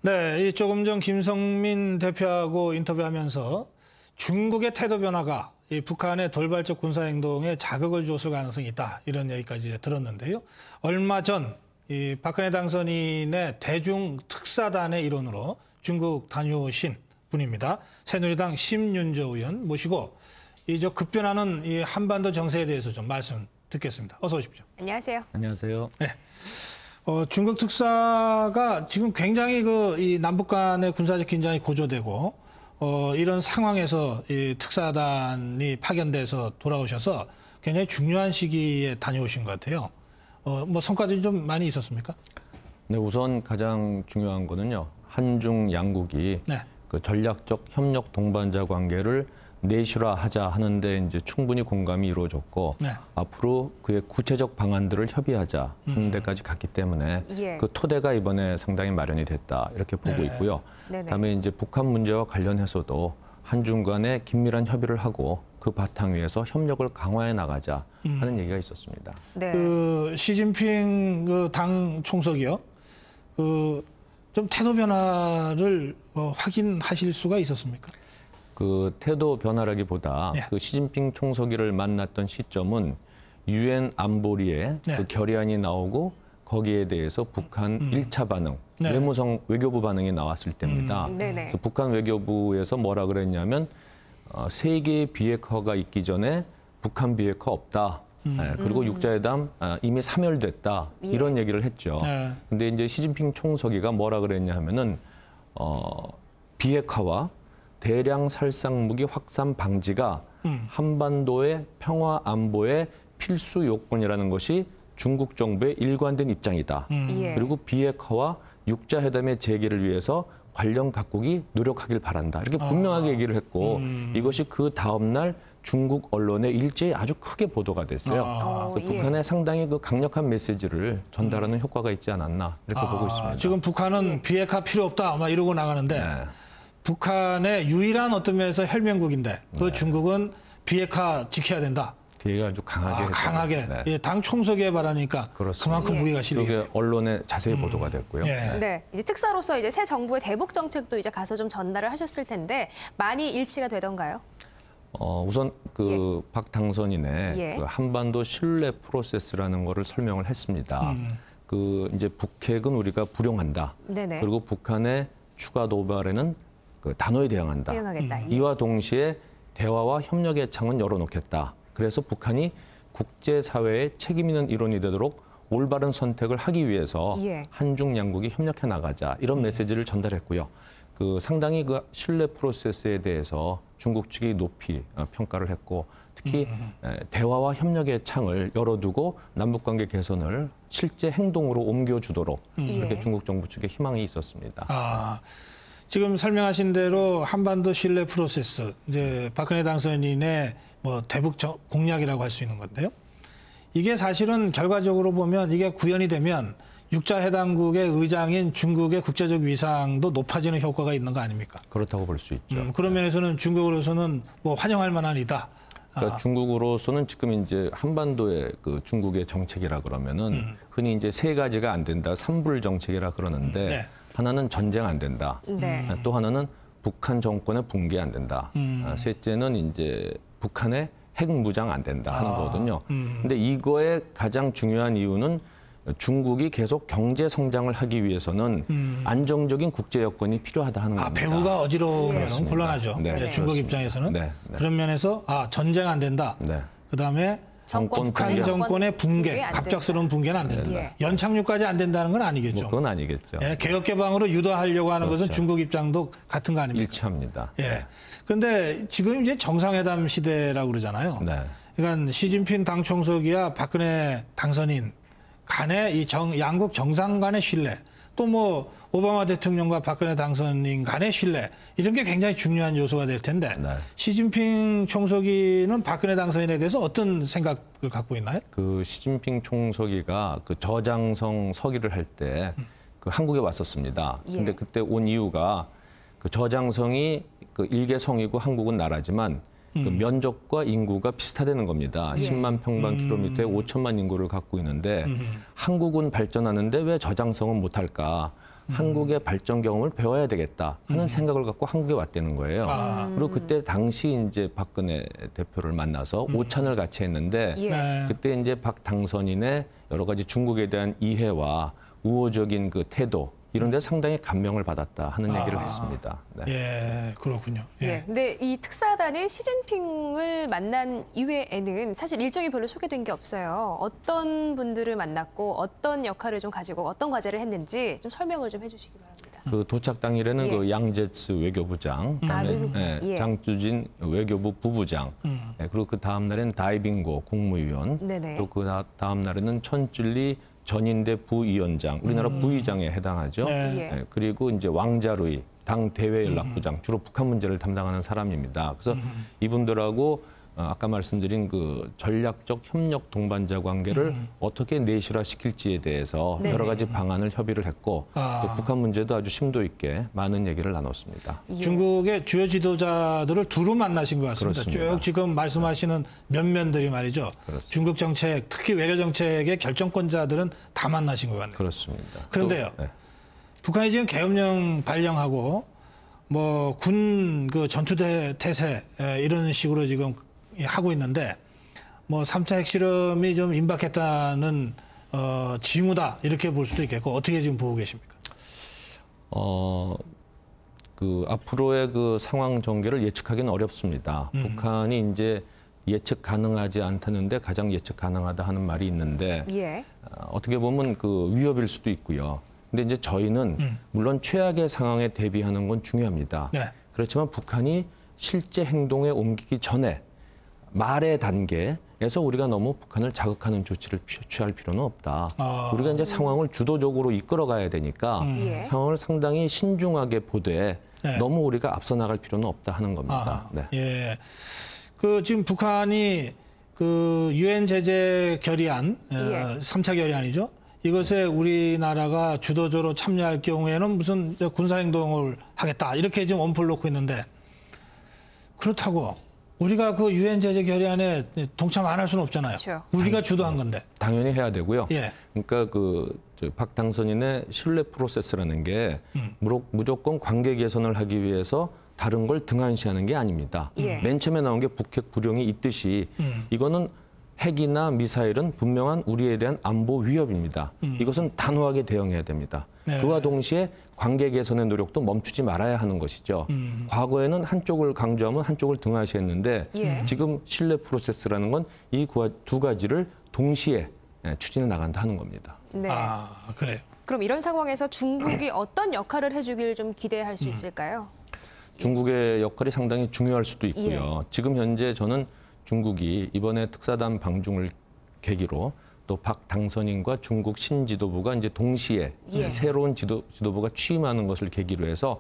네, 이 조금 전 김성민 대표하고 인터뷰하면서 중국의 태도 변화가 이 북한의 돌발적 군사행동에 자극을 줬을 가능성이 있다. 이런 얘기까지 들었는데요. 얼마 전 이 박근혜 당선인의 대중 특사단의 일원으로 중국 다녀오신 분입니다. 새누리당 심윤저 의원 모시고 이 저 급변하는 이 한반도 정세에 대해서 좀 말씀 듣겠습니다. 어서 오십시오. 안녕하세요. 안녕하세요. 네. 중국 특사가 지금 굉장히 이 남북 간의 군사적 긴장이 고조되고, 이런 상황에서 이 특사단이 파견돼서 돌아오셔서 굉장히 중요한 시기에 다녀오신 것 같아요. 뭐 성과들이 좀 많이 있었습니까? 네, 우선 가장 중요한 거는요. 한중 양국이 네. 그 전략적 협력 동반자 관계를 내실화하자 하는데 이제 충분히 공감이 이루어졌고 네. 앞으로 그의 구체적 방안들을 협의하자 하는 데까지 갔기 때문에 예. 그 토대가 이번에 상당히 마련이 됐다 이렇게 보고 네. 있고요. 네네. 그다음에 이제 북한 문제와 관련해서도 한중 간에 긴밀한 협의를 하고 그 바탕 위에서 협력을 강화해 나가자 하는 얘기가 있었습니다. 네. 시진핑 당 총석이요. 좀 태도 변화를 확인하실 수가 있었습니까? 그 태도 변화라기보다 네. 그 시진핑 총서기를 만났던 시점은 유엔 안보리에 네. 그 결의안이 나오고 거기에 대해서 북한 1차 반응, 네. 외교부 반응이 나왔을 때입니다. 네네. 그래서 북한 외교부에서 뭐라 그랬냐면 세 개의 비핵화가 있기 전에 북한 비핵화 없다. 그리고 육자회담 이미 사멸됐다. 예. 이런 얘기를 했죠. 네. 근데 이제 시진핑 총서기가 뭐라 그랬냐 하면은 비핵화와 대량 살상 무기 확산 방지가 한반도의 평화 안보의 필수 요건이라는 것이 중국 정부의 일관된 입장이다. 예. 그리고 비핵화와 육자회담의 재개를 위해서 관련 각국이 노력하길 바란다. 이렇게 분명하게 얘기를 했고 이것이 그 다음 날 중국 언론에 일제히 아주 크게 보도가 됐어요. 그래서 예. 북한에 상당히 그 강력한 메시지를 전달하는 효과가 있지 않았나 이렇게 보고 있습니다. 지금 북한은 비핵화 필요 없다 막 이러고 나가는데 네. 북한의 유일한 어떤 면에서 혈맹국인데 그 중국은 비핵화 지켜야 된다. 그 얘기가 아주 강하게 했잖아요. 강하게. 네. 예, 당 총석에 바라니까 그렇습니다. 그만큼 예. 무리가 실리게. 그게 언론에 자세히 보도가 됐고요. 예. 네. 이제 특사로서 이제 새 정부의 대북 정책도 이제 가서 좀 전달을 하셨을 텐데 많이 일치가 되던가요? 우선 그 박 당선인의 예. 그 한반도 신뢰 프로세스라는 거를 설명을 했습니다. 그 이제 북핵은 우리가 불용한다. 네네. 그리고 북한의 추가 도발에는 그 단호히 대응한다. 대응하겠다. 예. 이와 동시에 대화와 협력의 창은 열어놓겠다. 그래서 북한이 국제사회에 책임 있는 일원이 되도록 올바른 선택을 하기 위해서 예. 한중 양국이 협력해 나가자 이런 메시지를 전달했고요. 그 상당히 그 신뢰 프로세스에 대해서 중국 측이 높이 평가를 했고 특히 대화와 협력의 창을 열어두고 남북관계 개선을 실제 행동으로 옮겨주도록 그렇게 예. 중국 정부 측에 희망이 있었습니다. 지금 설명하신 대로 한반도 신뢰 프로세스, 이제 박근혜 당선인의 뭐 대북 공약이라고 할 수 있는 건데요. 이게 사실은 결과적으로 보면 이게 구현이 되면 육자회담국의 의장인 중국의 국제적 위상도 높아지는 효과가 있는 거 아닙니까? 그렇다고 볼 수 있죠. 그런 면에서는 중국으로서는 뭐 환영할 만한 이다. 그러니까 중국으로서는 지금 이제 한반도의 그 중국의 정책이라 그러면은 흔히 이제 세 가지가 안 된다, 삼불 정책이라 그러는데 네. 하나는 전쟁 안 된다. 네. 또 하나는 북한 정권의 붕괴 안 된다. 셋째는 이제 북한의 핵 무장 안 된다 하는 거거든요. 근데 이거의 가장 중요한 이유는 중국이 계속 경제 성장을 하기 위해서는 안정적인 국제 여건이 필요하다 하는 겁니다. 배후가 어지러우면 그렇습니다. 곤란하죠. 네, 예, 네. 중국 그렇습니다. 입장에서는. 네, 네. 그런 면에서 전쟁 안 된다. 네. 그다음에 북한 정권의 붕괴, 안 갑작스러운 붕괴는 안 된다. 예. 연착륙까지 안 된다는 건 아니겠죠. 뭐 그건 아니겠죠. 예, 개혁 개방으로 유도하려고 하는 것은 그렇죠. 중국 입장도 같은 거 아닙니까? 일치합니다. 예. 그런데 지금 이제 정상회담 시대라고 그러잖아요. 네. 그러니까 시진핑 당 총석이야 박근혜 당선인 간의 이 양국 정상 간의 신뢰, 또 뭐 오바마 대통령과 박근혜 당선인 간의 신뢰, 이런 게 굉장히 중요한 요소가 될 텐데 네. 시진핑 총석이는 박근혜 당선인에 대해서 어떤 생각을 갖고 있나요? 그 시진핑 총서기가 그 저장성 서기를 할 때 그 한국에 왔었습니다. 예. 근데 그때 온 이유가 그 저장성이 그 일개 성이고 한국은 나라지만 그 면적과 인구가 비슷하다는 겁니다. 예. 10만 평방킬로미터에 5천만 인구를 갖고 있는데 한국은 발전하는데 왜 저장성은 못할까? 한국의 발전 경험을 배워야 되겠다 하는 생각을 갖고 한국에 왔다는 거예요. 그리고 그때 당시 이제 박근혜 대표를 만나서 오찬을 같이 했는데 예. 네. 그때 이제 박 당선인의 여러 가지 중국에 대한 이해와 우호적인 그 태도 이런 데 상당히 감명을 받았다 하는 얘기를 했습니다. 네. 예, 그렇군요. 예. 근데 이 특사단이 시진핑을 만난 이외에는 사실 일정이 별로 소개된 게 없어요. 어떤 분들을 만났고 어떤 역할을 좀 가지고 어떤 과제를 했는지 좀 설명을 좀 해주시기 바랍니다. 그 도착 당일에는 예. 그 양제츠 외교부장, 그다음에 외교부장. 예. 장주진 외교부 부부장, 예, 그리고 그 다음 날에는 다이빙고 국무위원, 네네. 그리고 그 다음 날에는 천찔리 전인대 부위원장, 우리나라 부의장에 해당하죠. 네. 예. 예, 그리고 이제 왕자루이 당 대외연락부장, 주로 북한 문제를 담당하는 사람입니다. 그래서 이분들하고 아까 말씀드린 그 전략적 협력 동반자 관계를 어떻게 내실화시킬지에 대해서 네. 여러 가지 방안을 협의를 했고 또 북한 문제도 아주 심도 있게 많은 얘기를 나눴습니다. 예. 중국의 주요 지도자들을 두루 만나신 것 같습니다. 그렇습니다. 쭉 지금 말씀하시는 면면들이 말이죠. 그렇습니다. 중국 정책, 특히 외교 정책의 결정권자들은 다 만나신 것 같네요. 그렇습니다. 그런데요. 또, 네. 북한이 지금 계엄령 발령하고 뭐 군 그 전투태세 이런 식으로 지금 하고 있는데 뭐 3차 핵실험이 좀 임박했다는 징후다 이렇게 볼 수도 있겠고 어떻게 지금 보고 계십니까? 그 앞으로의 그 상황 전개를 예측하기는 어렵습니다. 북한이 이제 예측 가능하지 않다는데 가장 예측 가능하다 하는 말이 있는데 예. 어떻게 보면 그 위협일 수도 있고요. 근데 이제 저희는 물론 최악의 상황에 대비하는 건 중요합니다. 네. 그렇지만 북한이 실제 행동에 옮기기 전에 말의 단계에서 우리가 너무 북한을 자극하는 조치를 취할 필요는 없다. 우리가 이제 상황을 주도적으로 이끌어가야 되니까 예. 상황을 상당히 신중하게 보되 네. 너무 우리가 앞서 나갈 필요는 없다 하는 겁니다. 네. 예. 그 지금 북한이 그 유엔 제재 결의안, 예. 3차 결의안이죠. 이것에 우리나라가 주도적으로 참여할 경우에는 무슨 군사행동을 하겠다. 이렇게 지금 엄포를 놓고 있는데 그렇다고 우리가 그 유엔 제재 결의안에 동참 안 할 수는 없잖아요. 그렇죠. 우리가 주도한 건데. 당연히 해야 되고요. 예. 그러니까 박 당선인의 신뢰 프로세스라는 게 무조건 관계 개선을 하기 위해서 다른 걸 등한시하는 게 아닙니다. 예. 맨 처음에 나온 게 북핵 불용이 있듯이 이거는 핵이나 미사일은 분명한 우리에 대한 안보 위협입니다. 이것은 단호하게 대응해야 됩니다. 네. 그와 동시에 관계 개선의 노력도 멈추지 말아야 하는 것이죠. 과거에는 한쪽을 강조하면 한쪽을 등한시했는데 예. 지금 신뢰 프로세스라는 건 이 두 가지를 동시에 추진해 나간다 하는 겁니다. 네. 그래요. 그럼 이런 상황에서 중국이 어떤 역할을 해주길 좀 기대할 수 있을까요? 중국의 역할이 상당히 중요할 수도 있고요. 지금 현재 저는 중국이 이번에 특사단 방중을 계기로 또 박 당선인과 중국 신지도부가 이제 동시에 예. 새로운 지도부가 취임하는 것을 계기로 해서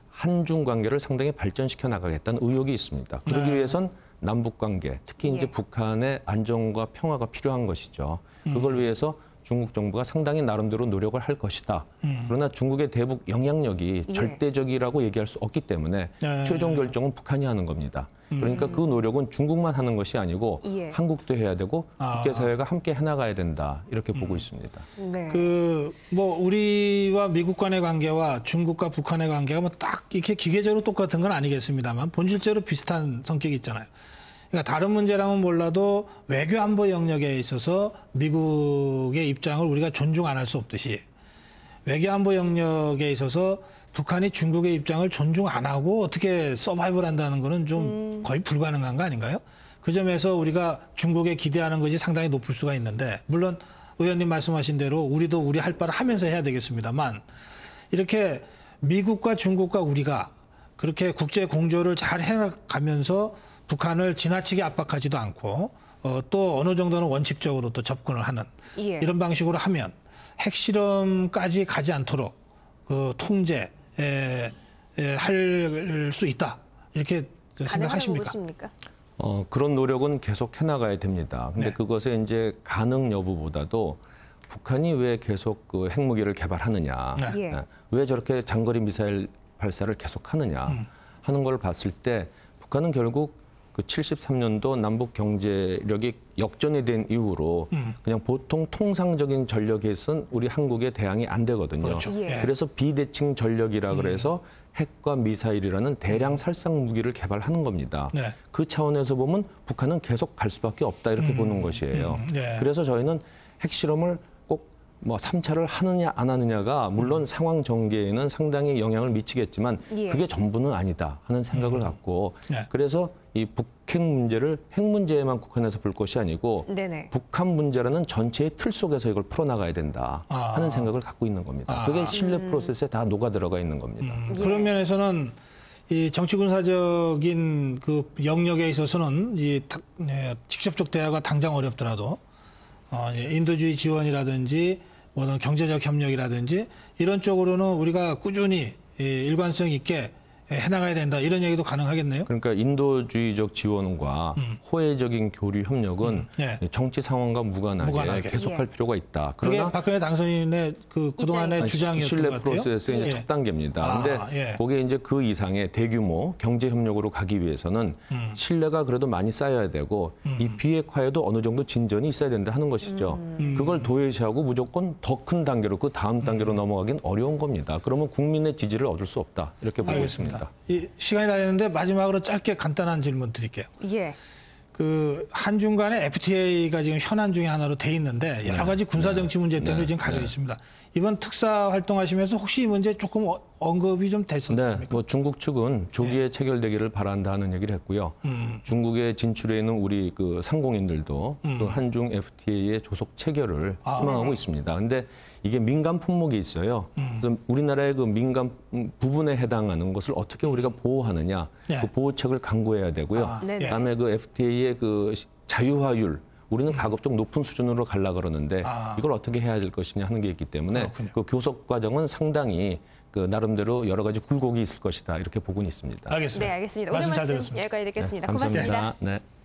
한중 관계를 상당히 발전시켜 나가겠다는 의욕이 있습니다. 그러기 위해선 남북 관계, 특히 이제 예. 북한의 안정과 평화가 필요한 것이죠. 그걸 위해서 중국 정부가 상당히 나름대로 노력을 할 것이다. 그러나 중국의 대북 영향력이 예. 절대적이라고 얘기할 수 없기 때문에 네. 최종 결정은 북한이 하는 겁니다. 그러니까 그 노력은 중국만 하는 것이 아니고 예. 한국도 해야 되고 국제사회가 함께 해나가야 된다. 이렇게 보고 있습니다. 네. 뭐 우리와 미국 간의 관계와 중국과 북한의 관계가 뭐 딱 이렇게 기계적으로 똑같은 건 아니겠습니다만 본질적으로 비슷한 성격이 있잖아요. 그러니까 다른 문제라면 몰라도 외교 안보 영역에 있어서 미국의 입장을 우리가 존중 안 할 수 없듯이 외교 안보 영역에 있어서 북한이 중국의 입장을 존중 안 하고 어떻게 서바이벌 한다는 거는 좀 거의 불가능한 거 아닌가요? 그 점에서 우리가 중국에 기대하는 것이 상당히 높을 수가 있는데 물론 의원님 말씀하신 대로 우리도 우리 할 바를 하면서 해야 되겠습니다만 이렇게 미국과 중국과 우리가 그렇게 국제 공조를 잘 해가면서 북한을 지나치게 압박하지도 않고 또 어느 정도는 원칙적으로 또 접근을 하는 예. 이런 방식으로 하면 핵실험까지 가지 않도록 그 통제 할 수 있다 이렇게 가능하다고 생각하십니까? 보십니까? 그런 노력은 계속 해나가야 됩니다. 근데 네. 그것에 이제 가능 여부보다도 북한이 왜 계속 그 핵무기를 개발하느냐, 네. 예. 왜 저렇게 장거리 미사일 발사를 계속하느냐 하는 걸 봤을 때 북한은 결국 그 73년도 남북 경제력이 역전이 된 이후로 그냥 보통 통상적인 전력에선 우리 한국의 대항이 안 되거든요. 그렇죠. 예. 그래서 비대칭 전력이라 그래서 핵과 미사일이라는 대량 살상 무기를 개발하는 겁니다. 네. 그 차원에서 보면 북한은 계속 갈 수밖에 없다 이렇게 보는 것이에요. 네. 그래서 저희는 핵실험을 꼭 뭐 3차를 하느냐 안 하느냐가 물론 상황 전개에는 상당히 영향을 미치겠지만 예. 그게 전부는 아니다 하는 생각을 갖고 네. 그래서 이 북핵 문제를 핵 문제에만 국한해서 볼 것이 아니고 네네. 북한 문제라는 전체의 틀 속에서 이걸 풀어나가야 된다 하는 생각을 갖고 있는 겁니다. 그게 신뢰 프로세스에 다 녹아 들어가 있는 겁니다. 그런 면에서는 이 정치군사적인 그 영역에 있어서는 직접적 대화가 당장 어렵더라도 인도주의 지원이라든지 뭐든 경제적 협력이라든지 이런 쪽으로는 우리가 꾸준히 일관성 있게 해나가야 된다 이런 얘기도 가능하겠네요. 그러니까 인도주의적 지원과 호혜적인 교류 협력은 네. 정치 상황과 무관하게 무관하게. 계속할 예. 필요가 있다. 그게 그러나 박근혜 당선인의 그 그동안의 입장이- 주장이었던 신뢰 것 같아요. 프로세스의 이제 예. 첫 단계입니다. 근데 예. 그게 이제 그 이상의 대규모 경제 협력으로 가기 위해서는 신뢰가 그래도 많이 쌓여야 되고 이 비핵화에도 어느 정도 진전이 있어야 된다 하는 것이죠. 그걸 도외시하고 무조건 더 큰 단계로 그 다음 단계로 넘어가긴 어려운 겁니다. 그러면 국민의 지지를 얻을 수 없다 이렇게 보고 있습니다. 이 시간이 다 됐는데 마지막으로 짧게 간단한 질문 드릴게요. 예. 그 한중 간의 FTA가 지금 현안 중에 하나로 돼 있는데 여러 가지 군사 정치 문제 때문에 지금 가려 있습니다. 이번 특사 활동하시면서 혹시 이 문제 조금 언급이 좀 됐었습니까? 네, 뭐 중국 측은 조기에 체결되기를 바란다는 얘기를 했고요. 중국에 진출해 있는 우리 그 상공인들도 그 한중 FTA의 조속 체결을 희망하고 있습니다. 근데 이게 민간 품목이 있어요. 그래서 우리나라의 그 민간 부분에 해당하는 것을 어떻게 우리가 보호하느냐, 네. 그 보호책을 강구해야 되고요. 네네. 그다음에 그 FTA의 그 자유화율 우리는 가급적 높은 수준으로 가려 그러는데 이걸 어떻게 해야 될 것이냐 하는 게 있기 때문에 그렇군요. 그 교섭 과정은 상당히 그 나름대로 여러 가지 굴곡이 있을 것이다 이렇게 보고는 있습니다. 알겠습니다. 네, 알겠습니다. 오늘 말씀 잘 말씀 들었습니다. 여기까지 듣겠습니다. 감사합니다. 고맙습니다. 네.